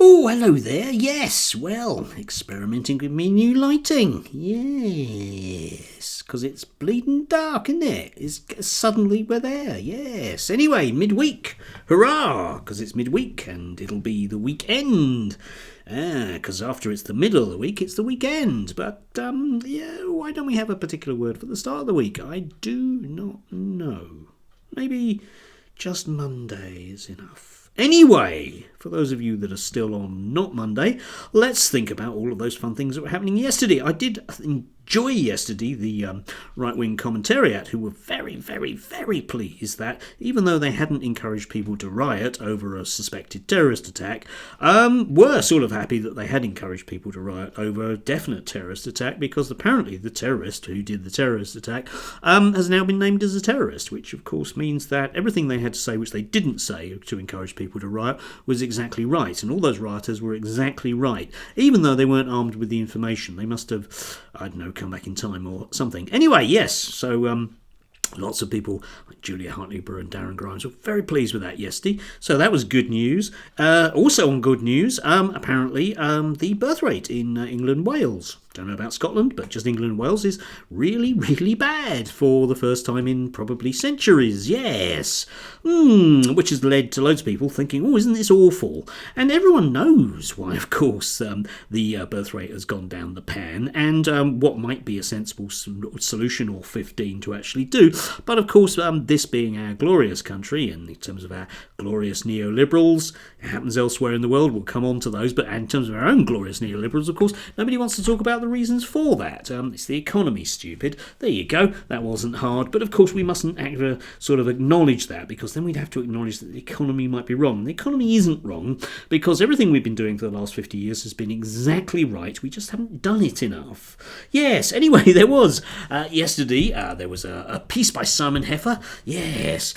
Oh, hello there. Yes, well, experimenting with me new lighting. Yes, because it's bleeding dark, isn't it? It's suddenly we're there. Yes. Anyway, midweek. Hurrah! Because it's midweek and it'll be the weekend. Because after it's the middle of the week, it's the weekend. But, yeah, why don't we have a particular word for the start of the week? I do not know. Maybe just Monday is enough. Anyway, for those of you that are still on not Monday, let's think about all of those fun things that were happening yesterday. I did enjoy yesterday the right-wing commentariat, who were very, very, very pleased that even though they hadn't encouraged people to riot over a suspected terrorist attack, were sort of happy that they had encouraged people to riot over a definite terrorist attack, because apparently the terrorist who did the terrorist attack has now been named as a terrorist, which of course means that everything they had to say, which they didn't say to encourage people to riot, was exactly right, and all those rioters were exactly right, even though they weren't armed with the information. They must have, I don't know, come back in time or something. Anyway, yes, so lots of people like Julia Hartley-Brewer and Darren Grimes were very pleased with that yesterday. So that was good news. Also on good news, apparently the birth rate in England and Wales, don't know about Scotland, but just England and Wales, is really, really bad for the first time in probably centuries. Yes. Which has led to loads of people thinking, oh, isn't this awful? And everyone knows why, of course, the birth rate has gone down the pan, and what might be a sensible solution or 15 to actually do. But of course, this being our glorious country, and in terms of our glorious neoliberals, it happens elsewhere in the world, we'll come on to those, but in terms of our own glorious neoliberals, of course, nobody wants to talk about the reasons for that. It's the economy, stupid. There you go, that wasn't hard, but of course we mustn't sort of acknowledge that, because then we'd have to acknowledge that the economy might be wrong. The economy isn't wrong, because everything we've been doing for the last 50 years has been exactly right. We just haven't done it enough. Yes, anyway, there was yesterday, there was a piece by Simon Heffer. Yes,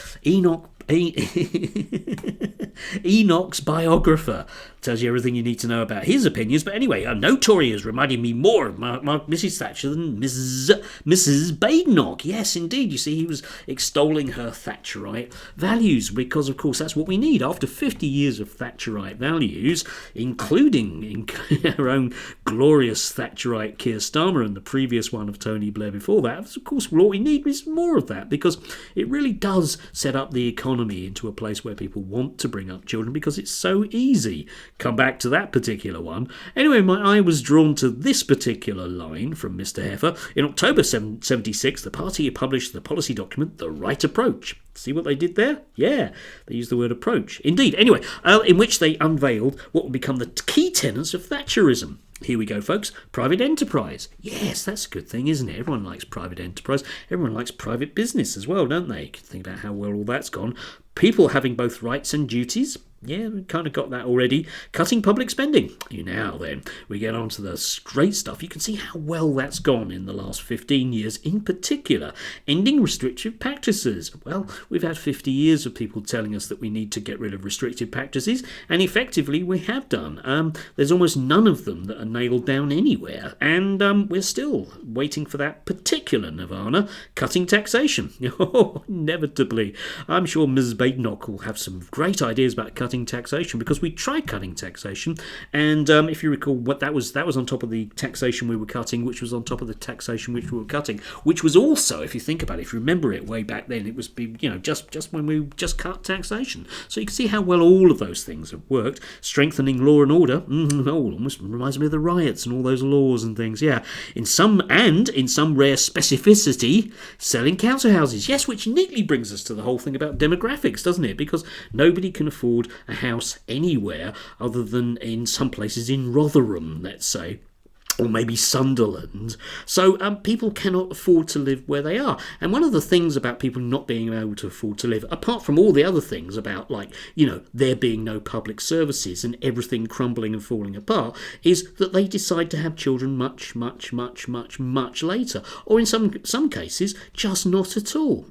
Enochs biographer. Tells you everything you need to know about his opinions. But anyway, no Tory is reminding me more of Mrs. Thatcher than Mrs. Badenoch. Yes, indeed. You see, he was extolling her Thatcherite values, because, of course, that's what we need. After 50 years of Thatcherite values, including in her own glorious Thatcherite Keir Starmer and the previous one of Tony Blair before that, of course, what we need is more of that, because it really does set up the economy into a place where people want to bring up children, because it's so easy. Come back to that particular one. Anyway, my eye was drawn to this particular line from Mr. Heffer. In October 76, the party published the policy document, The Right Approach. See what they did there? Yeah, they used the word approach. Indeed. Anyway, in which they unveiled what would become the key tenets of Thatcherism. Here we go, folks. Private enterprise. Yes, that's a good thing, isn't it? Everyone likes private enterprise. Everyone likes private business as well, don't they? You can think about how well all that's gone. People having both rights and duties. Yeah, we've kind of got that already. Cutting public spending. Now then, we get on to the great stuff. You can see how well that's gone in the last 15 years in particular. Ending restrictive practices. Well, we've had 50 years of people telling us that we need to get rid of restrictive practices, and effectively we have done. There's almost none of them that are nailed down anywhere, and we're still waiting for that particular nirvana, cutting taxation. Oh, inevitably. I'm sure Ms. Badenoch will have some great ideas about cutting taxation, because we tried cutting taxation, and if you recall, what that was on top of the taxation we were cutting, which was on top of the taxation which we were cutting, which was also, if you think about it, if you remember it way back then, it was just when we just cut taxation. So you can see how well all of those things have worked. Strengthening law and order, almost reminds me of the riots and all those laws and things. Yeah, in some rare specificity, selling council houses. Yes, which neatly brings us to the whole thing about demographics, doesn't it? Because nobody can afford a house anywhere other than in some places in Rotherham, let's say, or maybe Sunderland. So people cannot afford to live where they are. And one of the things about people not being able to afford to live, apart from all the other things about, like, there being no public services and everything crumbling and falling apart, is that they decide to have children much, much, much, much, much later. Or in some cases, just not at all.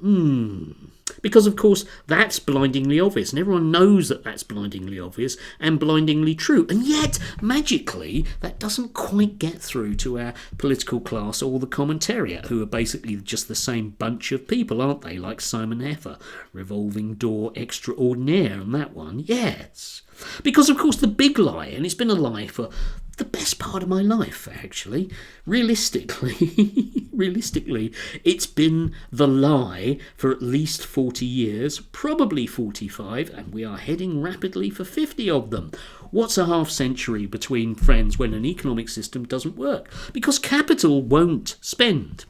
Because, of course, that's blindingly obvious, and everyone knows that that's blindingly obvious and blindingly true. And yet, magically, that doesn't quite get through to our political class or the commentariat, who are basically just the same bunch of people, aren't they? Like Simon Heffer, revolving door extraordinaire on that one. Yes. Because, of course, the big lie, and it's been a lie for the best part of my life, actually, realistically, it's been the lie for at least 40 years, probably 45, and we are heading rapidly for 50 of them. What's a half century between friends when an economic system doesn't work? Because capital won't spend.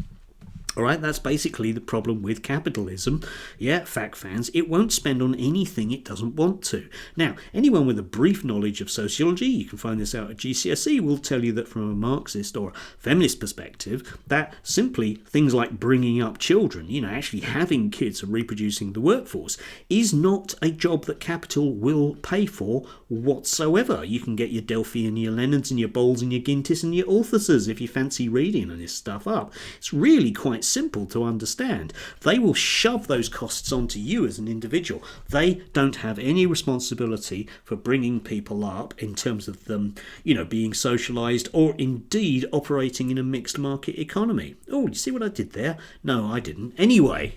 All right, that's basically the problem with capitalism. Yeah, fact fans, it won't spend on anything it doesn't want to. Now, anyone with a brief knowledge of sociology, you can find this out at GCSE, will tell you that from a Marxist or feminist perspective, that simply things like bringing up children, actually having kids and reproducing the workforce, is not a job that capital will pay for whatsoever. You can get your Delphi and your Lennons and your Bowles and your Gintis and your Althusers if you fancy reading this stuff up. It's really quite simple to understand. They will shove those costs onto you as an individual. They don't have any responsibility for bringing people up in terms of them, being socialised or indeed operating in a mixed market economy. Oh, you see what I did there? No, I didn't. Anyway,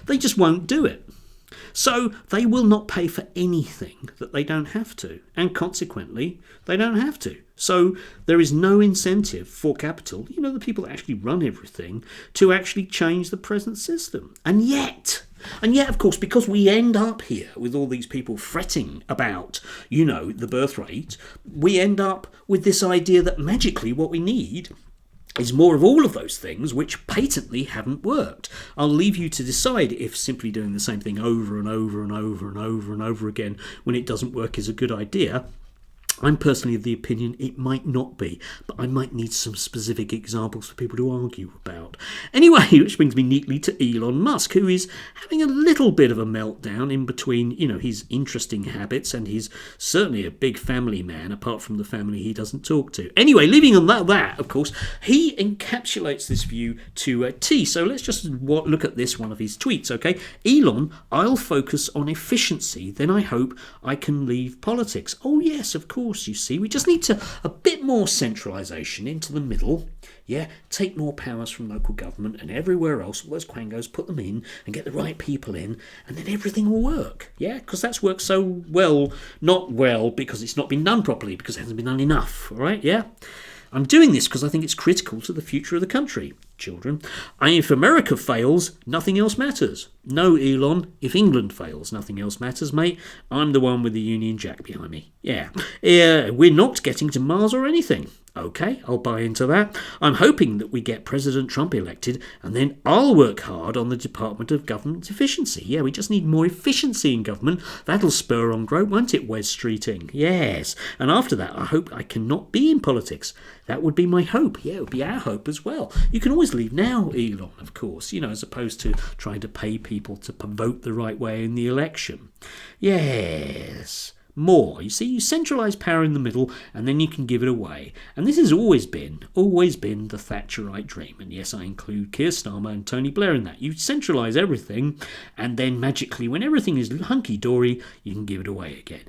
they just won't do it. So they will not pay for anything that they don't have to, and consequently, they don't have to. So there is no incentive for capital, the people that actually run everything, to actually change the present system. And yet, of course, because we end up here with all these people fretting about, the birth rate, we end up with this idea that magically what we need is more of all of those things which patently haven't worked. I'll leave you to decide if simply doing the same thing over and over and over and over and over again when it doesn't work is a good idea. I'm personally of the opinion it might not be, but I might need some specific examples for people to argue about. Anyway, which brings me neatly to Elon Musk, who is having a little bit of a meltdown in between, his interesting habits, and he's certainly a big family man, apart from the family he doesn't talk to. Anyway, leaving on that, of course, he encapsulates this view to a T. So let's just look at this one of his tweets, okay? Elon, I'll focus on efficiency, then I hope I can leave politics. Oh yes, of course. You see, we just need a bit more centralisation into the middle. Yeah, take more powers from local government and everywhere else, all those quangos, put them in and get the right people in, and then everything will work. Yeah, because that's worked so well, not well because it's not been done properly, because it hasn't been done enough. All right, yeah. I'm doing this because I think it's critical to the future of the country. Children. If America fails, nothing else matters. No, Elon, if England fails, nothing else matters, mate. I'm the one with the Union Jack behind me. Yeah, we're not getting to Mars or anything. Okay, I'll buy into that. I'm hoping that we get President Trump elected, and then I'll work hard on the Department of Government Efficiency. Yeah, we just need more efficiency in government. That'll spur on growth, won't it, Wes Streeting? Yes. And after that, I hope I cannot be in politics. That would be my hope. Yeah, it would be our hope as well. You can always leave now, Elon, of course, as opposed to trying to pay people to vote the right way in the election. Yes. More. You see, you centralise power in the middle and then you can give it away. And this has always been the Thatcherite dream. And yes, I include Keir Starmer and Tony Blair in that. You centralise everything and then magically, when everything is hunky-dory, you can give it away again.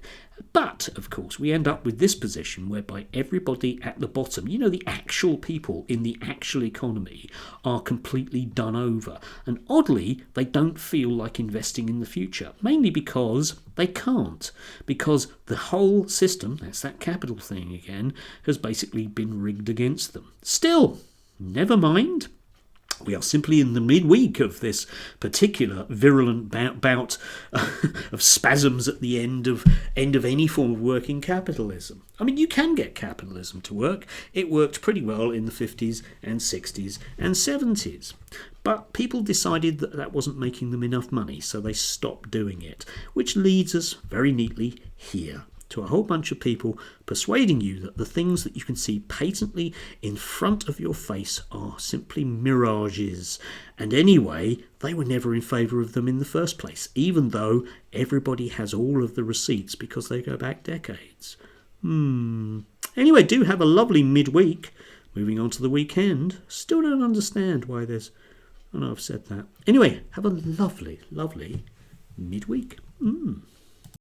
But, of course, we end up with this position whereby everybody at the bottom, the actual people in the actual economy, are completely done over. And oddly, they don't feel like investing in the future, mainly because they can't. Because the whole system, that's that capital thing again, has basically been rigged against them. Still, never mind. We are simply in the midweek of this particular virulent bout of spasms at the end of any form of working capitalism. I mean, you can get capitalism to work. It worked pretty well in the 50s and 60s and 70s. But people decided that that wasn't making them enough money, so they stopped doing it, which leads us very neatly here to a whole bunch of people persuading you that the things that you can see patently in front of your face are simply mirages. And anyway, they were never in favour of them in the first place, even though everybody has all of the receipts because they go back decades. Anyway, do have a lovely midweek. Moving on to the weekend. Still don't understand why there's I know I've said that. Anyway, have a lovely, lovely midweek.